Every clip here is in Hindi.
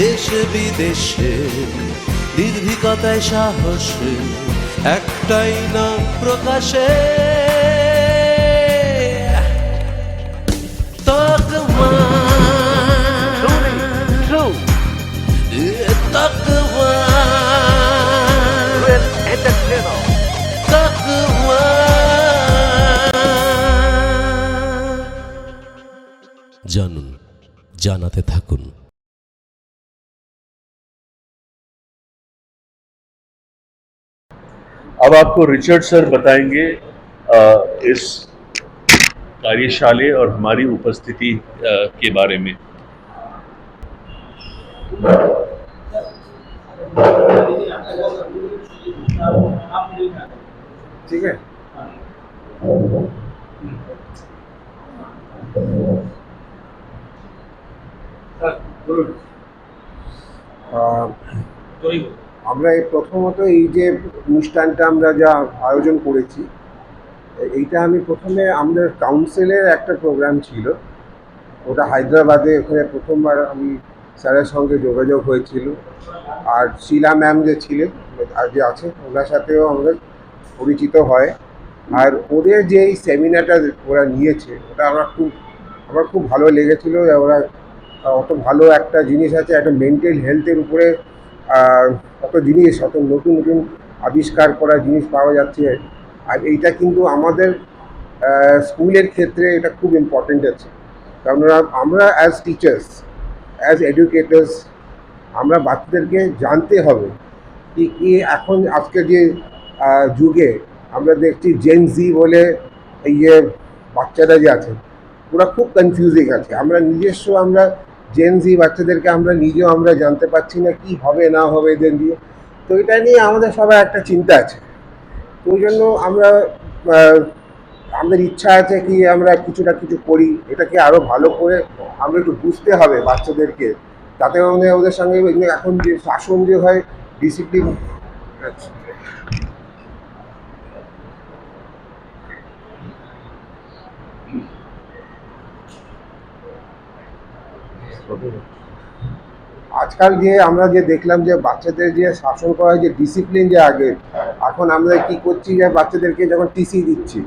দেশে বিদেশে নির্ভীকতায় সাহসে একটাই নাম প্রকাশে তকমা তকমা তকমা। জানুন, জানাতে থাকুন। अब आपको रिचर्ड सर बताएंगे इस कार्यशाला और हमारी उपस्थिति के बारे में। ठीक है। আমরা এই প্রথমত এই যে অনুষ্ঠানটা আমরা যা আয়োজন করেছি, এইটা আমি প্রথমে আমাদের কাউন্সিলের একটা প্রোগ্রাম ছিল, ওটা হায়দ্রাবাদে। ওখানে প্রথমবার আমি স্যারের সঙ্গে যোগাযোগ হয়েছিল, আর শিলা ম্যাম যে ছিলেন আর যে আছে ওনার সাথেও আমাদের পরিচিত হয়। আর ওদের যে এই সেমিনারটা ওরা নিয়েছে ওটা আমার খুব ভালো লেগেছিলো। ওরা অত ভালো একটা জিনিস আছে, একটা মেন্টাল হেলথের উপরে কত জিনিস, অত নতুন নতুন আবিষ্কার করা জিনিস পাওয়া যাচ্ছে। আর এইটা কিন্তু আমাদের স্কুলের ক্ষেত্রে এটা খুব ইম্পর্টেন্ট আছে, কারণ আমরা অ্যাজ টিচার্স, অ্যাজ এডুকেটার্স, আমরা বাচ্চাদেরকে জানতে হবে কি এখন আজকের যে যুগে আমরা দেখছি জেন জি বলে এই যে বাচ্চারা যে আছে ওরা খুব কনফিউজিং আছে। আমরা জেন জি বাচ্চাদেরকে নিজেও আমরা জানতে পারছি না কি হবে না হবে এদের দিয়ে। তো এটা নিয়ে আমাদের সবার একটা চিন্তা আছে। তো ওই জন্য আমাদের ইচ্ছা আছে কি আমরা কিছু করি, এটাকে আরও ভালো করে আমরা একটু বুঝতে হবে বাচ্চাদেরকে, তাতে ওদের সঙ্গে এখন যে শাসন যে হয়, ডিসিপ্লিন। আজকাল যে আমরা যে দেখলাম যে বাচ্চাদের যে শাসন করা হয়, যে ডিসিপ্লিন যে আগে, এখন আমরা কি করছি যে বাচ্চাদেরকে যখন টিসি দিচ্ছি,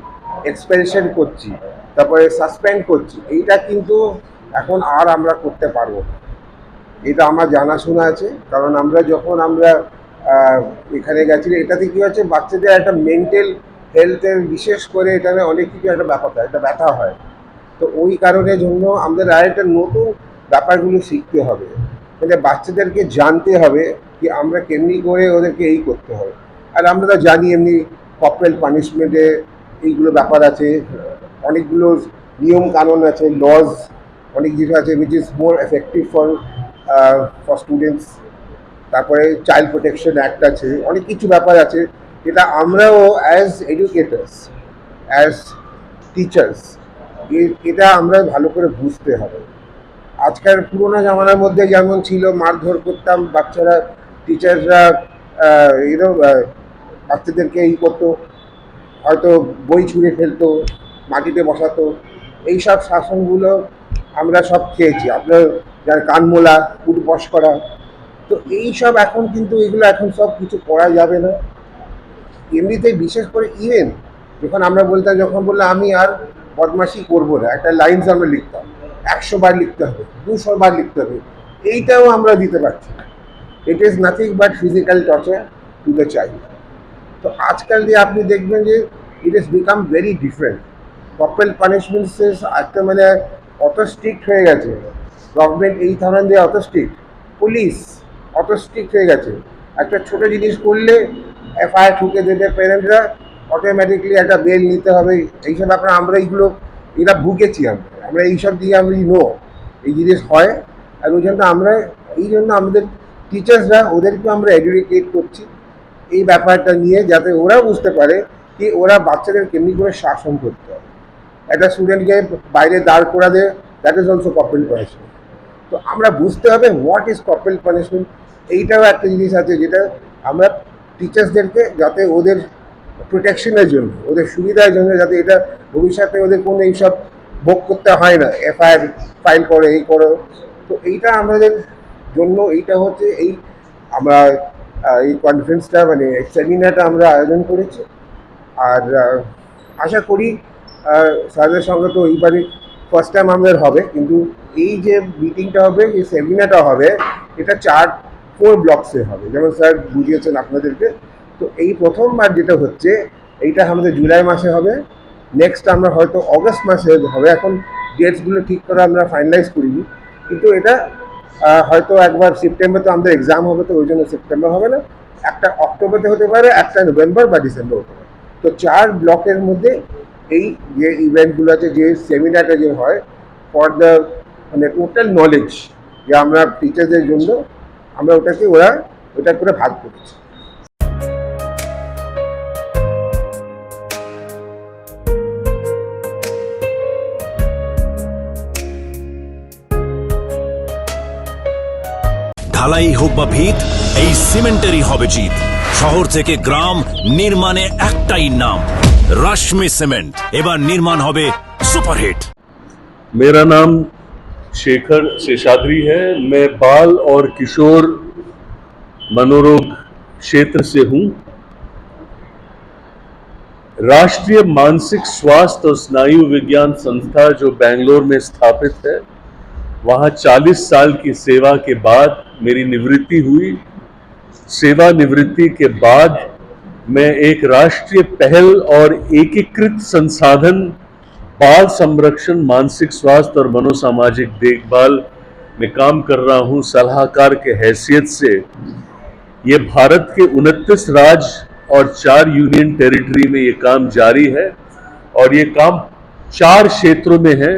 এক্সপেলশন করছি, তারপরে সাসপেন্ড করছি, এইটা কিন্তু এখন আর আমরা করতে পারবো না। এটা আমার জানাশোনা আছে, কারণ যখন আমরা এখানে গেছি, এটাতে কী হচ্ছে বাচ্চাদের একটা মেন্টাল হেলথের বিশেষ করে এখানে অনেক কিছু একটা ব্যথা হয়। তো ওই কারণের জন্য আমাদের আরেকটা নতুন ব্যাপারগুলো শিখতে হবে, মানে বাচ্চাদেরকে জানতে হবে কি আমরা কেমনি করে ওদেরকে এই করতে হবে। আর আমরা তো জানি এমনি কর্পোরাল পানিশমেন্টে এইগুলো ব্যাপার আছে, অনেকগুলো নিয়ম কানুন আছে, লজ অনেক কিছু আছে which is more effective for students. তারপরে চাইল্ড প্রোটেকশন অ্যাক্ট আছে, অনেক কিছু ব্যাপার আছে যেটা আমরাও অ্যাজ এডুকেটার্স, অ্যাজ টিচার্স, এটা আমরা ভালো করে বুঝতে হবে। আজকাল পুরোনো জামানার মধ্যে যেমন ছিল মারধর করতাম বাচ্চারা, টিচাররা বাচ্চাদেরকে করতো, হয়তো বই ছুঁড়ে ফেলতো, মাটিতে বসাতো, এইসব শাসনগুলো আমরা সব খেয়েছি। আপনার যার কানমোলা, উঠবস করা, তো এইসব এখন কিন্তু এগুলো এখন সব কিছু করা যাবে না। এমনিতেই বিশেষ করে ইভেন যখন বললে আমি আর বদমাশি করবো না, একটা লাইনস আমরা লিখতাম, 100 বার লিখতে হবে, 200 বার লিখতে হবে, এইটাও আমরা দিতে পারছি না। It is nothing but physical torture to the child. তো আজকাল দিয়ে আপনি দেখবেন যে it is become very different. Corporal punishments একটা অত স্ট্রিক্ট হয়ে গেছে, গভর্নমেন্ট এই ধরনের দিয়ে অত স্ট্রিক্ট, পুলিশ অত স্ট্রিক্ট হয়ে গেছে। একটা ছোটো জিনিস করলে এফআইআর ঠুকে দেবে প্যারেন্টরা, অটোমেটিকলি একটা বেল নিতে হবে। এইসব ব্যাপারে এরা ভুগেছি, আমরা এইসব দিয়ে এই জিনিস হয়। আর ওই জন্য আমাদের টিচার্সরা ওদেরকে আমরা এডুকেট করছি এই ব্যাপারটা নিয়ে, যাতে ওরা বুঝতে পারে কি ওরা বাচ্চাদের কেমনি করে শাসন করতে হবে। একটা স্টুডেন্টকে বাইরে দাঁড় করা দেয়, that is also corporal punishment. তো আমরা বুঝতে হবে হোয়াট ইজ কর্পোরাল পানিশমেন্ট। এইটাও একটা জিনিস আছে যেটা আমরা টিচার্সদেরকে, যাতে ওদের প্রোটেকশনের জন্য, ওদের সুবিধার জন্য, যাতে এটা ভবিষ্যতে ওদের কোনো এইসব ভোগ করতে হয় না, এফআইআর ফাইল করো, এই করো। তো এইটা আমাদের জন্য এইটা হচ্ছে এই আমরা এই কনফারেন্সটা মানে সেমিনারটা আমরা আয়োজন করেছি। আর আশা করি স্যারের সঙ্গে তো এইবারে ফার্স্ট টাইম আমাদের হবে, কিন্তু এই যে মিটিংটা হবে, এই সেমিনারটা হবে, এটা 4 ব্লকসে হবে, যেমন স্যার বুঝিয়েছেন আপনাদেরকে। তো এই প্রথমবার যেটা হচ্ছে এইটা আমাদের জুলাই মাসে হবে, নেক্সট আমরা হয়তো অগস্ট মাসে হবে। এখন ডেটসগুলো ঠিক করে আমরা ফাইনালাইজ করিনি, কিন্তু এটা হয়তো একবার সেপ্টেম্বর তো আমাদের এক্সাম হবে, তো ওই জন্য সেপ্টেম্বর হবে না, একটা অক্টোবরতে হতে পারে, একটা নভেম্বর বা ডিসেম্বর হতে পারে। তো 4 ব্লকের মধ্যে এই যে ইভেন্টগুলো আছে, যে সেমিনারটা যে হয় ফর দ্য মানে টোটাল নলেজ, যে আমরা টিচারদের জন্য আমরা ওটা করে ভাগ করেছি। ঢালাই হোক বা ভিত, এই সিমেন্টেরই হবে জিত। শহর থেকে গ্রাম নির্মাণে একটাই নাম, রশ্মি সিমেন্ট। এবার নির্মাণ হবে সুপারহিট। मेरा नाम शेखर शेषाद्री है। मैं बाल और किशोर मनोरोग क्षेत्र से हूं। राष्ट्रीय मानसिक स्वास्थ्य और स्नायु विज्ञान संस्था जो बेंगलोर में स्थापित है, वहां 40 साल की सेवा के बाद मेरी निवृत्ति हुई। सेवानिवृत्ति के बाद मैं एक राष्ट्रीय पहल और एकीकृत संसाधन बाल संरक्षण, मानसिक स्वास्थ्य और मनोसामाजिक देखभाल में काम कर रहा हूं। सलाहकार के हैसियत से ये भारत के 29 राज्य और 4 यूनियन टेरिटरी में ये काम जारी है, और ये काम 4 क्षेत्रों में है।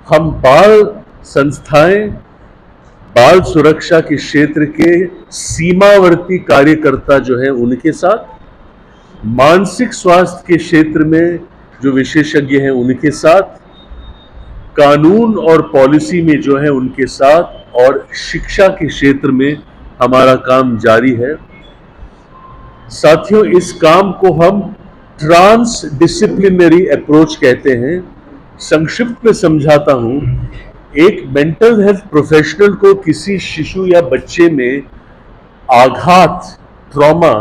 हम बाल संस्थाएं बाल सुरक्षा के क्षेत्र के सीमावर्ती कार्यकर्ता जो हैं उनके साथ, मानसिक स्वास्थ्य के क्षेत्र में जो विशेषज्ञ हैं उनके साथ, कानून और पॉलिसी में जो है उनके साथ, और शिक्षा के क्षेत्र में हमारा काम जारी है। साथियों, इस काम को हम ट्रांस डिसिप्लिनरी अप्रोच कहते हैं। संक्षिप्त में समझाता हूं। एक मेंटल हेल्थ प्रोफेशनल को किसी शिशु या बच्चे में आघात, ट्रॉमा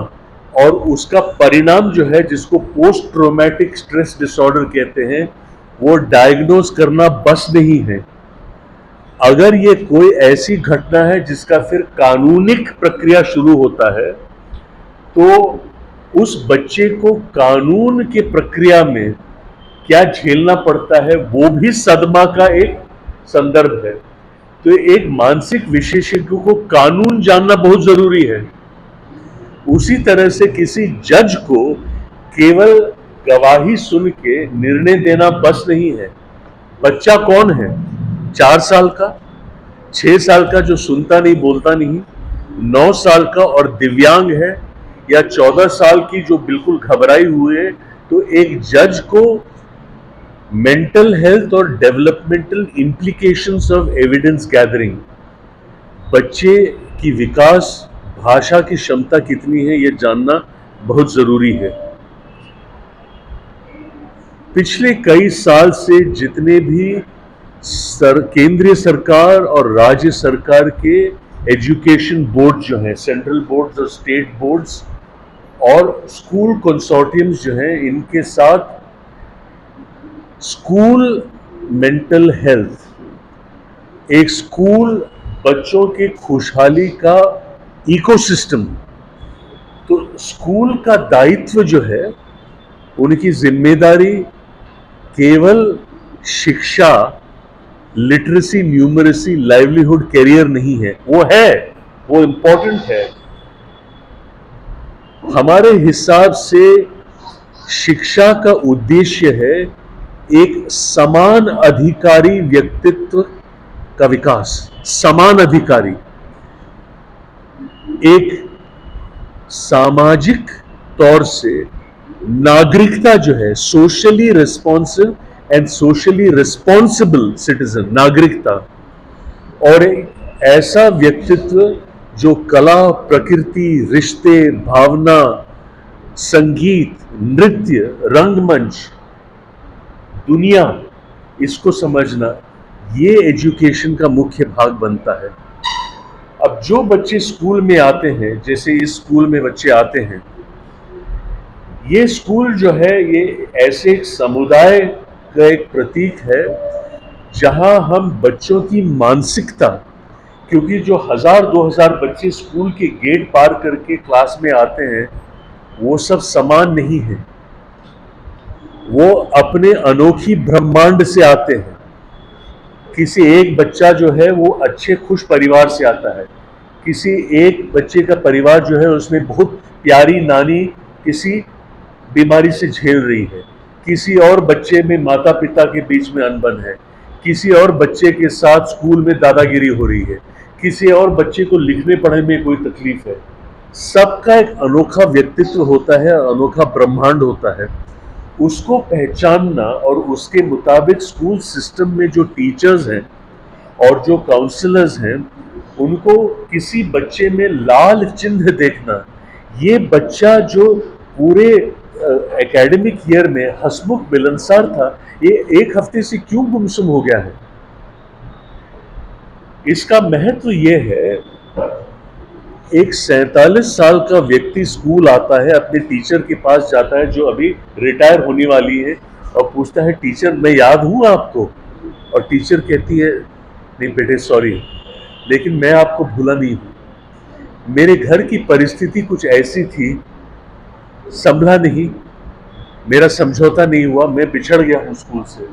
और उसका परिणाम जो है, जिसको पोस्ट ट्रॉमेटिक स्ट्रेस डिसऑर्डर कहते हैं, वो डायग्नोज करना बस नहीं है। अगर ये कोई ऐसी घटना है जिसका फिर कानूनिक प्रक्रिया शुरू होता है, तो उस बच्चे को कानून की प्रक्रिया में क्या झेलना पड़ता है, वो भी सदमा का एक संदर्भ है। तो एक मानसिक विशेषज्ञ को कानून जानना बहुत जरूरी है। उसी तरह से किसी जज को केवल गवाही सुन के निर्णय देना बस नहीं है। बच्चा कौन है? 4 साल का, 6 साल का जो सुनता नहीं बोलता नहीं, 9 साल का और दिव्यांग है, या 14 साल की जो बिल्कुल घबराई हुई है। तो एक जज को मेंटल हेल्थ और developmental implications of evidence gathering, बच्चे की विकास, भाषा की क्षमता कितनी है, यह जानना बहुत जरूरी है। पिछले कई साल से जितने भी केंद्रीय सरकार और राज्य सरकार के एजुकेशन बोर्ड जो हैं, सेंट्रल बोर्ड्स और स्टेट बोर्ड्स और स्कूल कंसोर्टियम्स जो हैं, इनके साथ स्कूल मेंटल हेल्थ, एक स्कूल बच्चों की खुशहाली का इकोसिस्टम। तो स्कूल का दायित्व जो है, उनकी जिम्मेदारी केवल शिक्षा, लिटरेसी, न्यूमरेसी, लाइवलीहुड, कैरियर नहीं है। वो है, वो इंपॉर्टेंट है। हमारे हिसाब से शिक्षा का उद्देश्य है एक समान अधिकारी व्यक्तित्व का विकास। समान अधिकारी, एक सामाजिक तौर से नागरिकता जो है, socially responsive and socially responsible citizen, नागरिकता, और एक ऐसा व्यक्तित्व जो कला, प्रकृति, रिश्ते, भावना, संगीत, नृत्य, रंगमंच, दुनिया, इसको समझना, ये एजुकेशन का मुख्य भाग बनता है। अब जो बच्चे स्कूल में आते हैं, जैसे इस स्कूल में बच्चे आते हैं, ये स्कूल जो है ये ऐसे एक समुदाय का एक प्रतीक है जहां हम बच्चों की मानसिकता, क्योंकि जो 1000-2000 बच्चे स्कूल के गेट पार करके क्लास में आते हैं वो सब समान नहीं है, वो अपने अनोखी ब्रह्मांड से आते हैं। किसी एक बच्चा जो है वो अच्छे खुश परिवार से आता है, किसी एक बच्चे का परिवार जो है उसमें बहुत प्यारी नानी किसी बीमारी से झेल रही है, किसी और बच्चे में माता पिता के बीच में अनबन है, किसी और बच्चे के साथ स्कूल में दादागिरी हो रही है, किसी और बच्चे को लिखने पढ़ने में कोई तकलीफ है। सबका एक अनोखा व्यक्तित्व होता है, अनोखा ब्रह्मांड होता है। उसको पहचानना और उसके मुताबिक स्कूल सिस्टम में जो टीचर्स हैं और जो काउंसलर्स हैं उनको किसी बच्चे में लाल चिन्ह देखना, ये बच्चा जो पूरे एकेडमिक ईयर में हंसमुख मिलनसार था, ये एक हफ्ते से क्यों गुमसुम हो गया है। इसका महत्व ये है, एक 47 साल का व्यक्ति स्कूल आता है, अपने टीचर के पास जाता है जो अभी रिटायर होने वाली है और पूछता है टीचर मैं याद हूँ आपको, और टीचर कहती है नहीं बेटे सॉरी, लेकिन मैं आपको भूला नहीं हूँ, मेरे घर की परिस्थिति कुछ ऐसी थी, संभला नहीं, मेरा समझौता नहीं हुआ, मैं बिछड़ गया हूँ स्कूल से।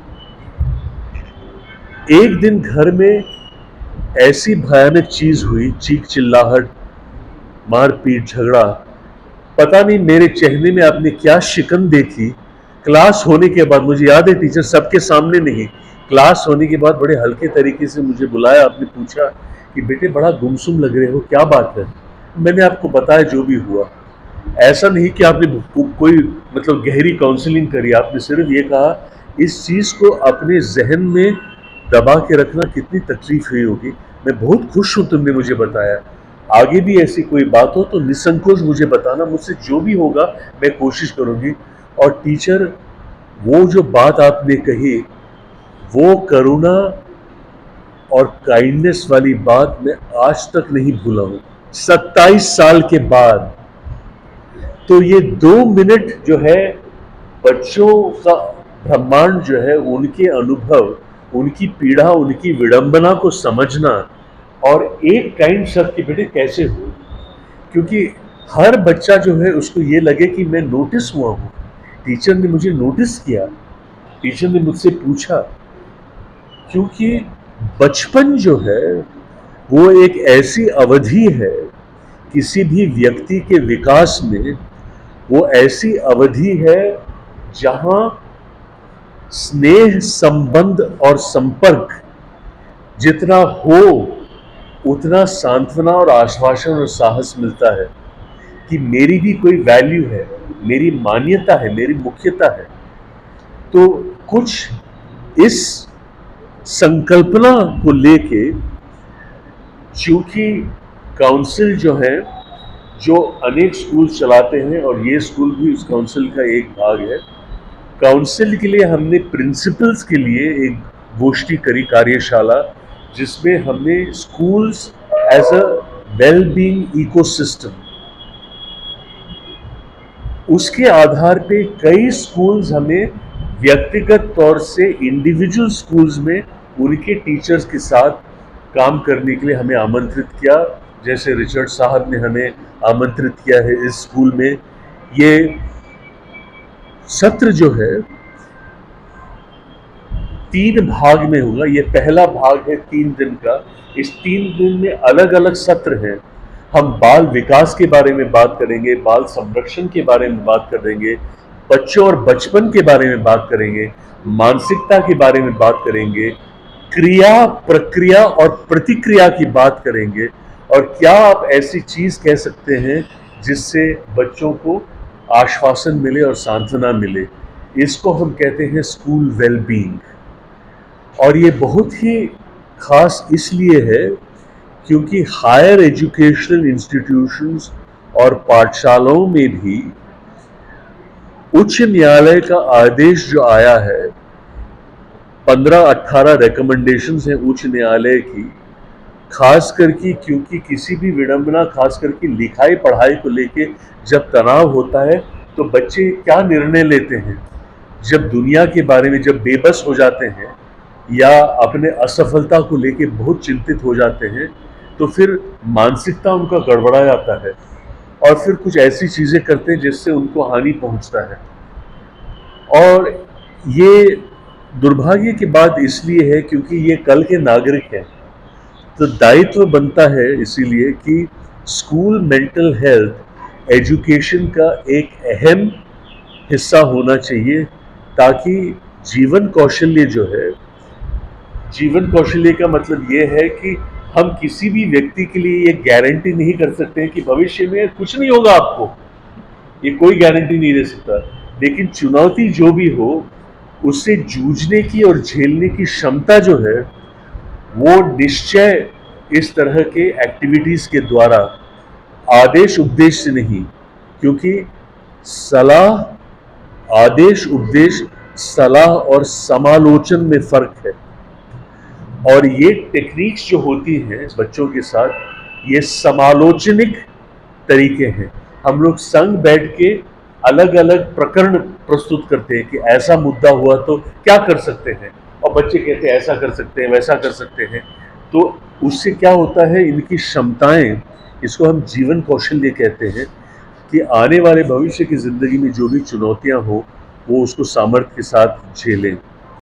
एक दिन घर में ऐसी भयानक चीज हुई, चीख चिल्लाहट, मारपीट, झगड़ा, पता नहीं मेरे चेहरे में आपने क्या शिकन देखी। क्लास होने के बाद, मुझे याद है टीचर सबके सामने नहीं, क्लास होने के बाद बड़े हल्के तरीके से मुझे बुलाया, आपने पूछा कि बेटे बड़ा गुमसुम लग रहे हो, क्या बात है। मैंने आपको बताया जो भी हुआ। ऐसा नहीं कि आपने कोई मतलब गहरी काउंसलिंग करी, आपने सिर्फ ये कहा इस चीज को अपने जहन में दबा के रखना कितनी तकलीफ हुई होगी। मैं बहुत खुश हूं तुमने मुझे बताया, आगे भी ऐसी कोई बात हो तो निसंकोच मुझे बताना, मुझसे जो भी होगा मैं कोशिश करूंगी। और टीचर वो जो बात आपने कही, वो करुणा और काइंडनेस वाली बात मैं आज तक नहीं भूला हूं 27 साल के बाद। तो ये 2 मिनट जो है बच्चों का ब्रह्मांड जो है, उनके अनुभव, उनकी पीड़ा, उनकी विडंबना को समझना और एक काइंड शब्द के बेटे कैसे हो, क्योंकि हर बच्चा जो है उसको ये लगे कि मैं नोटिस हुआ हूँ, टीचर ने मुझे नोटिस किया, टीचर ने मुझसे पूछा। क्योंकि बचपन जो है वो एक ऐसी अवधि है किसी भी व्यक्ति के विकास में, वो ऐसी अवधि है जहां स्नेह, संबंध और संपर्क जितना हो उतना सांत्वना और आश्वासन और साहस मिलता है कि मेरी भी कोई वैल्यू है, मेरी मान्यता है, मेरी मुख्यता है। तो कुछ इस संकल्पना को लेके, चूंकि काउंसिल जो है, जो अनेक स्कूल चलाते हैं और ये स्कूल भी उस काउंसिल का एक भाग है, काउंसिल के लिए हमने प्रिंसिपल्स के लिए एक गोष्ठी करी, कार्यशाला, जिसमें हमने schools as a well being ecosystem, उसके आधार पे कई स्कूल्स हमें व्यक्तिगत तौर से इंडिविजुअल स्कूल्स में उनके टीचर्स के साथ काम करने के लिए हमें आमंत्रित किया। जैसे रिचर्ड साहब ने हमें आमंत्रित किया है इस स्कूल में। ये सत्र जो है 3 भाग में होगा। ये पहला भाग है 3 दिन का। इस 3 दिन में अलग अलग सत्र हैं। हम बाल विकास के बारे में बात करेंगे, बाल संरक्षण के बारे में बात करेंगे, बच्चों और बचपन के बारे में बात करेंगे, मानसिकता के बारे में बात करेंगे, क्रिया, प्रक्रिया और प्रतिक्रिया की बात करेंगे, और क्या आप ऐसी चीज कह सकते हैं जिससे बच्चों को आश्वासन मिले और सांत्वना मिले। इसको हम कहते हैं स्कूल वेलबींग। और ये बहुत ही खास इसलिए है क्योंकि हायर एजुकेशनल इंस्टीट्यूशंस और पाठशालाओं में भी उच्च न्यायालय का आदेश जो आया है, 15-18 रिकमेंडेशंस हैं उच्च न्यायालय की, खास करके क्योंकि किसी भी विडंबना, खास करके लिखाई पढ़ाई को लेके जब तनाव होता है तो बच्चे क्या निर्णय लेते हैं, जब दुनिया के बारे में जब बेबस हो जाते हैं या अपने असफलता को लेके बहुत चिंतित हो जाते हैं, तो फिर मानसिकता उनका गड़बड़ा जाता है और फिर कुछ ऐसी चीज़ें करते हैं जिससे उनको हानि पहुंचता है। और ये दुर्भाग्य की बात इसलिए है क्योंकि ये कल के नागरिक हैं, तो दायित्व बनता है इसीलिए कि स्कूल मेंटल हेल्थ एजुकेशन का एक अहम हिस्सा होना चाहिए, ताकि जीवन कौशल्य जो है, जीवन कौशल्य का मतलब ये है कि हम किसी भी व्यक्ति के लिए ये गारंटी नहीं कर सकते हैं कि भविष्य में कुछ नहीं होगा आपको, ये कोई गारंटी नहीं दे सकता, लेकिन चुनौती जो भी हो उससे जूझने की और झेलने की क्षमता जो है वो निश्चय इस तरह के एक्टिविटीज के द्वारा, आदेश उपदेश से नहीं, क्योंकि सलाह, आदेश उपदेश, सलाह और समालोचन में फर्क है। और ये टेक्निक्स जो होती हैं बच्चों के साथ, ये समालोचनिक तरीके हैं। हम लोग संग बैठ के अलग अलग प्रकरण प्रस्तुत करते हैं कि ऐसा मुद्दा हुआ तो क्या कर सकते हैं, और बच्चे कहते हैं ऐसा कर सकते हैं, वैसा कर सकते हैं। तो उससे क्या होता है, इनकी क्षमताएं, इसको हम जीवन कौशल्य कहते हैं, कि आने वाले भविष्य की जिंदगी में जो भी चुनौतियां हो वो उसको सामर्थ्य के साथ झेलें।